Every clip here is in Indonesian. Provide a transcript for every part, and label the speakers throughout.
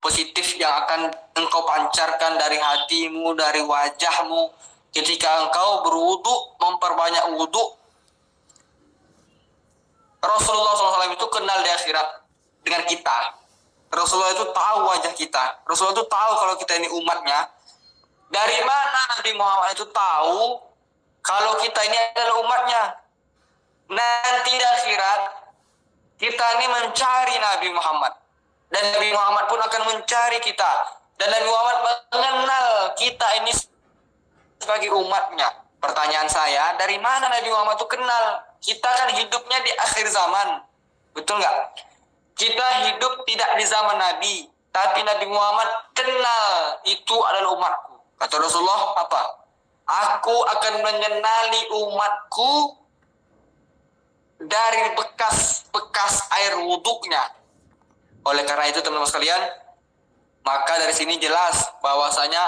Speaker 1: positif yang akan engkau pancarkan dari hatimu, dari wajahmu ketika engkau berwudu, memperbanyak wudu. Rasulullah SAW itu kenal di akhirat dengan kita. Rasulullah itu tahu wajah kita. Rasulullah itu tahu kalau kita ini umatnya. Dari mana Nabi Muhammad itu tahu kalau kita ini adalah umatnya? Nanti di akhirat kita ini mencari Nabi Muhammad, dan Nabi Muhammad pun akan mencari kita, dan Nabi Muhammad mengenal kita ini sebagai umatnya. Pertanyaan saya, dari mana Nabi Muhammad itu kenal? Kita kan hidupnya di akhir zaman, betul nggak? Kita hidup tidak di zaman Nabi, tapi Nabi Muhammad kenal itu adalah umatku. Kata Rasulullah apa? Aku akan mengenali umatku dari bekas air wuduknya. Oleh karena itu teman-teman sekalian, maka dari sini jelas bahwasanya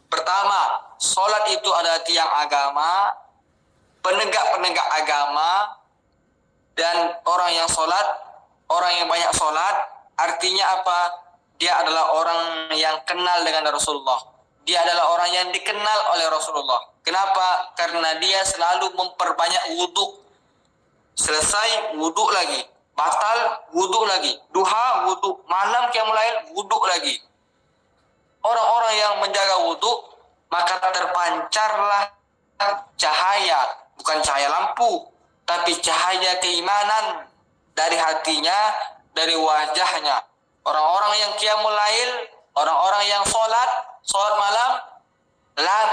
Speaker 1: pertama, sholat itu adalah tiang agama, penegak-penegak agama, dan orang yang sholat, orang yang banyak sholat, artinya apa? Dia adalah orang yang kenal dengan Rasulullah. Dia adalah orang yang dikenal oleh Rasulullah. Kenapa? Karena dia selalu memperbanyak wudhu. Selesai wudhu lagi, batal wudhu lagi, duha wudhu, malam qiyamul lail wudhu lagi. Orang-orang yang menjaga wudhu, maka terpancarlah cahaya, bukan cahaya lampu, tapi cahaya keimanan dari hatinya, dari wajahnya. Orang-orang yang qiyamul lail, orang-orang yang sholat malam,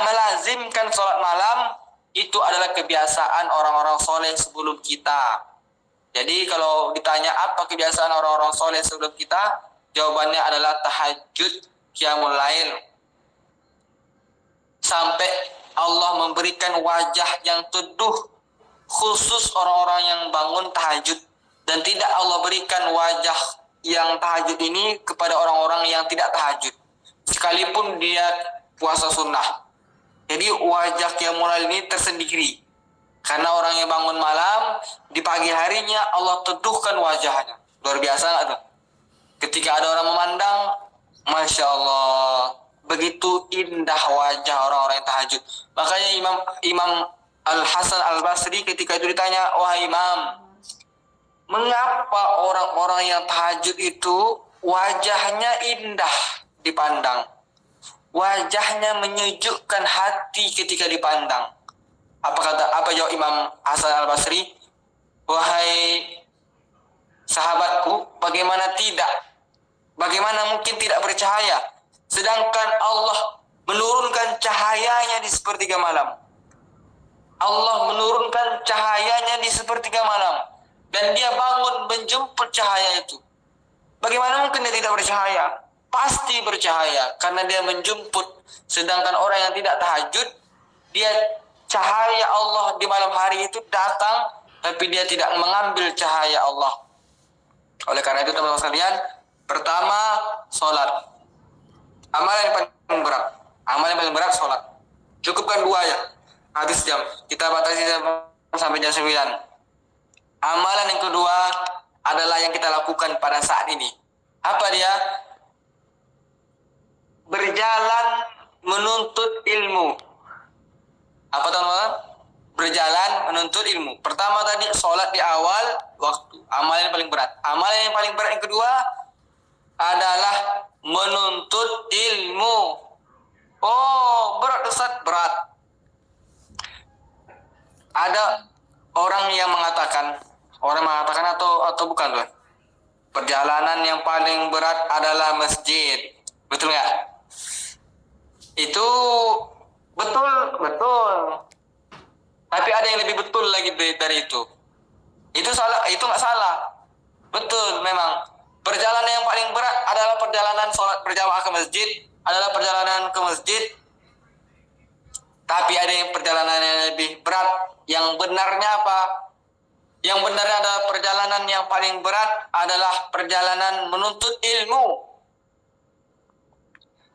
Speaker 1: melazimkan sholat malam, itu adalah kebiasaan orang-orang soleh sebelum kita. Jadi kalau ditanya apa kebiasaan orang-orang soleh sebelum kita, jawabannya adalah tahajud, qiyamul lail. Sampai Allah memberikan wajah yang teduh khusus orang-orang yang bangun tahajud, dan tidak Allah berikan wajah yang tahajud ini kepada orang-orang yang tidak tahajud, sekalipun dia puasa sunnah. Jadi wajah qiyamul lail ini tersendiri, karena orang yang bangun malam di pagi harinya Allah teduhkan wajahnya. Luar biasa nggak tuh? Ketika ada orang memandang, Masya Allah, begitu indah wajah orang-orang yang tahajud. Makanya Imam Al-Hasan Al-Basri ketika itu ditanya, wahai Imam, mengapa orang-orang yang tahajud itu wajahnya indah dipandang, wajahnya menyejukkan hati ketika dipandang? Apa jawab Imam Hasan Al-Basri? Wahai sahabatku, bagaimana tidak? Bagaimana mungkin tidak bercahaya? Sedangkan Allah menurunkan cahayanya di sepertiga malam. Allah menurunkan cahayanya di sepertiga malam, dan dia bangun menjemput cahaya itu. Bagaimana mungkin dia tidak bercahaya? Pasti bercahaya, karena dia menjemput. Sedangkan orang yang tidak tahajud, dia cahaya Allah di malam hari itu datang, tapi dia tidak mengambil cahaya Allah. Oleh karena itu teman-teman sekalian, pertama sholat, amalan yang paling berat. Amalan yang paling berat sholat. Cukupkan 2 ya, habis jam. Kita batasi sampai jam 9. Amalan yang kedua adalah yang kita lakukan pada saat ini. Apa dia? Berjalan menuntut ilmu. Apa teman-teman? Berjalan menuntut ilmu. Pertama tadi sholat di awal waktu, amalan yang paling berat. Amalan yang paling berat yang kedua adalah menuntut ilmu. Oh, berat Ustaz, berat. Ada orang yang mengatakan atau bukan tuh? Perjalanan yang paling berat adalah masjid. Betul nggak? Itu betul. Tapi ada yang lebih betul lagi dari itu. Itu salah, itu nggak salah. Betul memang. Perjalanan yang paling berat adalah perjalanan sholat berjamaah ke masjid, adalah perjalanan ke masjid. Tapi ada yang perjalanan yang lebih berat. Yang benarnya apa? Yang benarnya adalah perjalanan yang paling berat adalah perjalanan menuntut ilmu.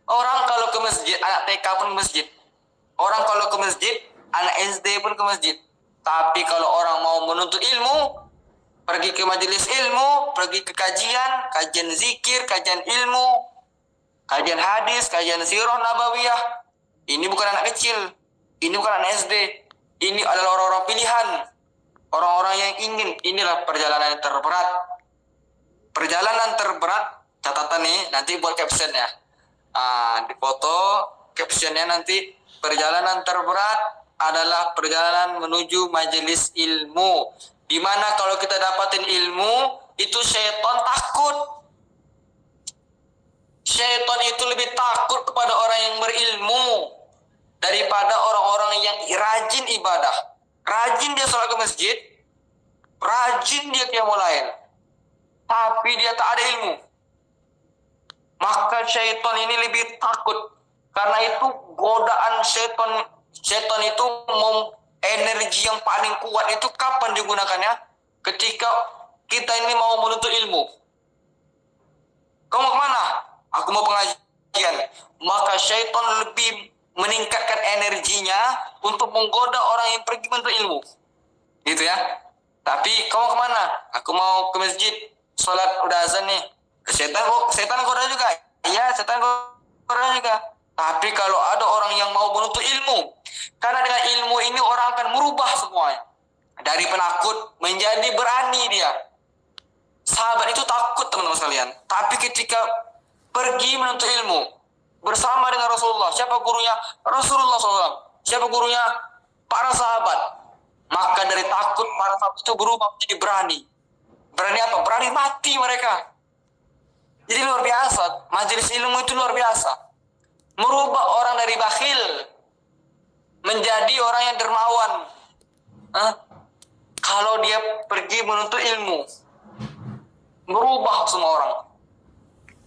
Speaker 1: Orang kalau ke masjid, anak TK pun ke masjid. Orang kalau ke masjid, anak SD pun ke masjid. Tapi kalau orang mau menuntut ilmu, pergi ke majelis ilmu, pergi ke kajian zikir, kajian ilmu, kajian hadis, kajian sirah nabawiyah. Ini bukan anak kecil, ini bukan anak SD, ini adalah orang-orang pilihan, orang-orang yang ingin. Inilah perjalanan yang terberat. Perjalanan terberat, catatan nih, nanti buat captionnya. Di foto captionnya nanti, perjalanan terberat adalah perjalanan menuju majelis ilmu. Dimana kalau kita dapatin ilmu, itu syaitan takut. Syaitan itu lebih takut kepada orang yang berilmu daripada orang-orang yang rajin ibadah. Rajin dia sholat ke masjid, rajin dia qiyamul lail, tapi dia tak ada ilmu. Maka syaitan ini lebih takut. Karena itu godaan syaitan itu energi yang paling kuat itu kapan digunakannya? Ketika kita ini mau menuntut ilmu. Kau mau kemana? Aku mau pengajian. Maka syaitan lebih meningkatkan energinya untuk menggoda orang yang pergi menuntut ilmu. Gitu ya. Tapi kau mau kemana? Aku mau ke masjid. Sholat udah azan nih. Setan goda juga. Iya, setan goda juga. Tapi kalau ada orang yang mau menuntut ilmu, karena dengan ilmu ini orang akan merubah semuanya. Dari penakut menjadi berani dia. Sahabat itu takut teman-teman sekalian. Tapi ketika pergi menuntut ilmu bersama dengan Rasulullah, siapa gurunya? Rasulullah SAW. Siapa gurunya? Para sahabat. Maka dari takut para sahabat itu berubah menjadi berani. Berani apa? Berani mati mereka. Jadi luar biasa. Majelis ilmu itu luar biasa. Merubah orang dari bakhil menjadi orang yang dermawan. Kalau dia pergi menuntut ilmu, merubah semua orang.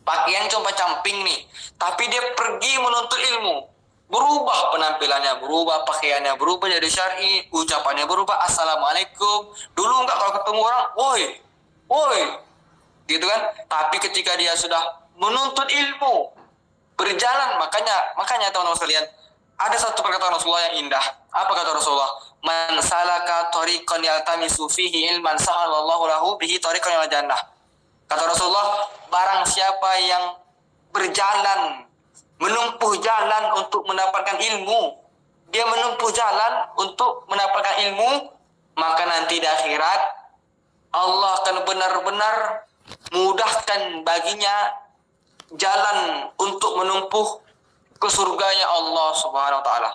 Speaker 1: Pakaian cuma camping nih, tapi dia pergi menuntut ilmu, berubah penampilannya, berubah pakaiannya, berubah jadi syar'i, ucapannya berubah. Assalamualaikum. Dulu enggak, kalau ketemu orang, woi, gitu kan. Tapi ketika dia sudah menuntut ilmu, berjalan, makanya teman-teman sekalian, ada satu perkataan Rasulullah yang indah. Apa kata Rasulullah? Man salaka tariqan yaltamisu fihi ilman sahalallahu lahu bihi tariqan ilal jannah. Kata Rasulullah, barang siapa yang berjalan, menempuh jalan untuk mendapatkan ilmu, dia menempuh jalan untuk mendapatkan ilmu, maka nanti di akhirat Allah akan benar-benar mudahkan baginya jalan untuk menempuh ke surganya Allah Subhanahu wa taala.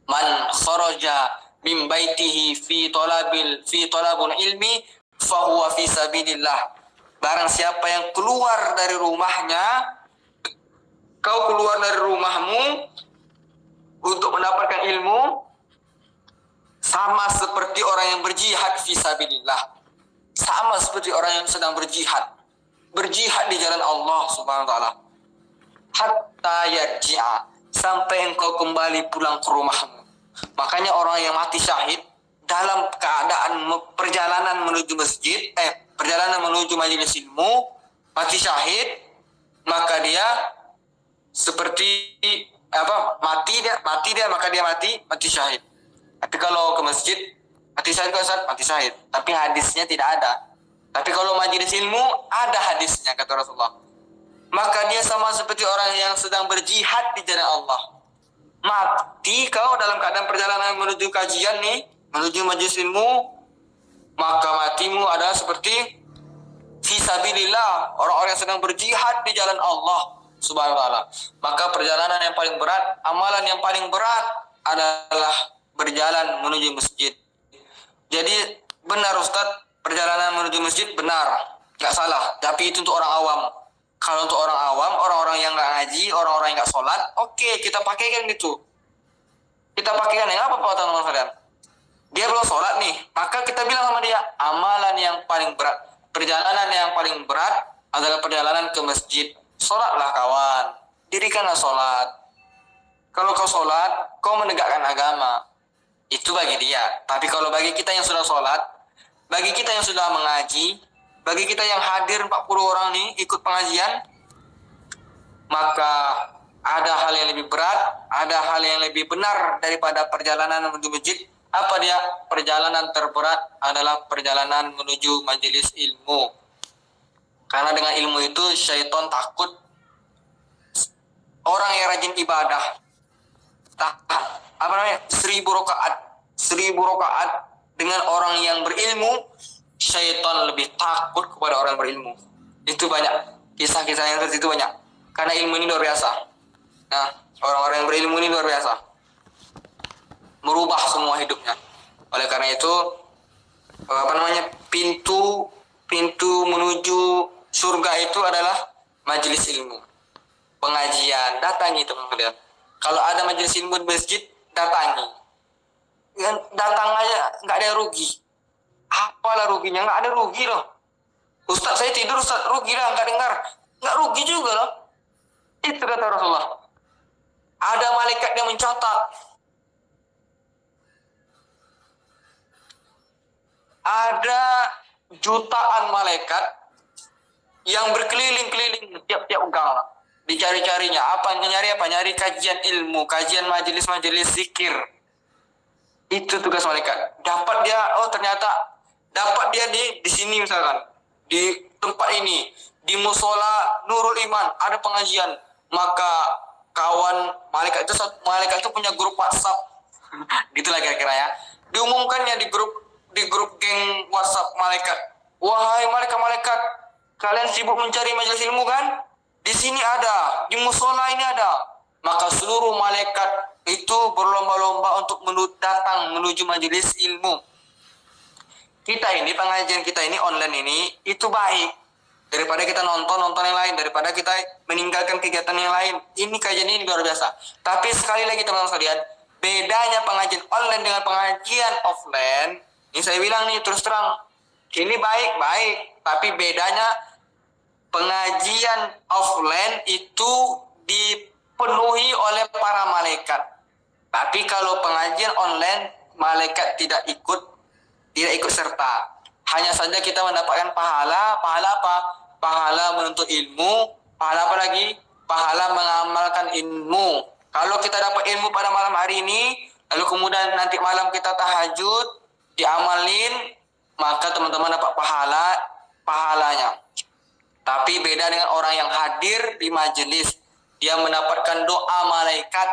Speaker 1: Man kharaja min baitihi fi talabul ilmi fahuwa fi sabilillah. Barang siapa yang keluar dari rumahnya, kau keluar dari rumahmu untuk mendapatkan ilmu, sama seperti orang yang berjihad fi sabilillah. Sama seperti orang yang sedang berjihad di jalan Allah Subhanahu wa taala. Hatta yarji'a, sampai engkau kembali pulang ke rumahmu. Makanya orang yang mati syahid dalam keadaan perjalanan menuju masjid, perjalanan menuju majelis ilmu, mati syahid, maka dia seperti mati dia maka dia mati syahid. Tapi kalau ke masjid mati syahid, mati syahid. Tapi hadisnya tidak ada. Tapi kalau majelis ilmu ada hadisnya, kata Rasulullah. Maka dia sama seperti orang yang sedang berjihad di jalan Allah. Mati kau dalam keadaan perjalanan menuju kajian nih, menuju majelis ilmu, maka matimu adalah seperti fisabilillah, orang-orang yang sedang berjihad di jalan Allah Subhanahu wa taala. Maka perjalanan yang paling berat, amalan yang paling berat adalah berjalan menuju masjid. Jadi benar Ustaz, perjalanan menuju masjid benar, nggak salah. Tapi itu untuk orang awam. Kalau untuk orang awam, orang-orang yang nggak ngaji, orang-orang yang nggak sholat, oke, kita pakaikan gitu. Kita pakaikan yang apa teman-teman sekalian? Dia belum sholat nih, maka kita bilang sama dia, amalan yang paling berat, perjalanan yang paling berat adalah perjalanan ke masjid. Sholatlah kawan, dirikanlah sholat. Kalau kau sholat, kau menegakkan agama. Itu bagi dia. Tapi kalau bagi kita yang sudah sholat, bagi kita yang sudah mengaji, bagi kita yang hadir 40 orang nih ikut pengajian, maka ada hal yang lebih berat, ada hal yang lebih benar daripada perjalanan menuju masjid. Apa dia? Perjalanan terberat adalah perjalanan menuju majelis ilmu. Karena dengan ilmu itu syaitan takut orang yang rajin ibadah, apa namanya, 1.000 rakaat dengan orang yang berilmu, syaitan lebih takut kepada orang berilmu. Itu banyak kisah-kisah yang seperti itu, banyak, karena ilmu ini luar biasa. Nah, orang-orang yang berilmu ini luar biasa, merubah semua hidupnya. Oleh karena itu, apa namanya, pintu menuju surga itu adalah majelis ilmu, pengajian. Datangi teman-teman. Kalau ada majelis ilmu di masjid, datangi. Datang aja, nggak ada rugi. Apalah ruginya? Nggak ada rugi loh. Ustaz, saya tidur, Ustaz, rugi lah, nggak dengar. Nggak rugi juga loh. Itu kata Rasulullah. Ada malaikat yang mencatat. Ada jutaan malaikat yang berkeliling-keliling tiap-tiap gang. Dicari-carinya. Nyari kajian ilmu, kajian majelis-majelis zikir. Itu tugas malaikat. Dapat dia, oh ternyata dapat dia di sini misalkan, di tempat ini, di musola Nurul Iman ada pengajian, maka kawan malaikat itu punya grup WhatsApp. Gitulah kira-kira ya. Diumumkannya di grup geng WhatsApp malaikat. Wahai malaikat-malaikat, kalian sibuk mencari majelis ilmu kan? Di sini ada, di musola ini ada. Maka seluruh malaikat itu berlomba-lomba untuk datang menuju majelis ilmu. Pengajian kita ini online ini, itu baik. Daripada kita nonton yang lain, daripada kita meninggalkan kegiatan yang lain. Ini kajian ini luar biasa. Tapi sekali lagi teman-teman sekalian, bedanya pengajian online dengan pengajian offline, ini saya bilang nih terus terang, ini baik, tapi bedanya pengajian offline itu dipenuhi oleh para malaikat. Tapi kalau pengajian online, malaikat tidak ikut serta. Hanya saja kita mendapatkan pahala apa? Pahala menuntut ilmu, pahala apa lagi? Pahala mengamalkan ilmu. Kalau kita dapat ilmu pada malam hari ini, lalu kemudian nanti malam kita tahajud, diamalin, maka teman-teman dapat pahalanya. Tapi beda dengan orang yang hadir di majelis, dia mendapatkan doa malaikat,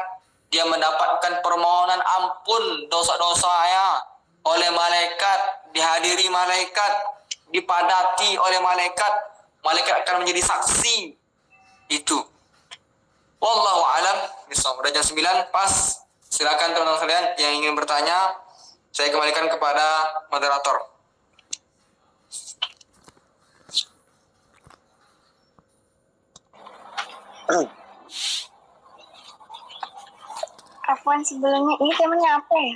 Speaker 1: dia mendapatkan permohonan ampun dosa-dosanya oleh malaikat, dihadiri malaikat, dipadati oleh malaikat. Malaikat akan menjadi saksi. Itu. Wallahu alam bishawab. Udah jam 9 pas. Silakan teman-teman sekalian yang ingin bertanya, saya kembalikan kepada moderator.
Speaker 2: Afwan, sebelumnya ini temanya apa ya?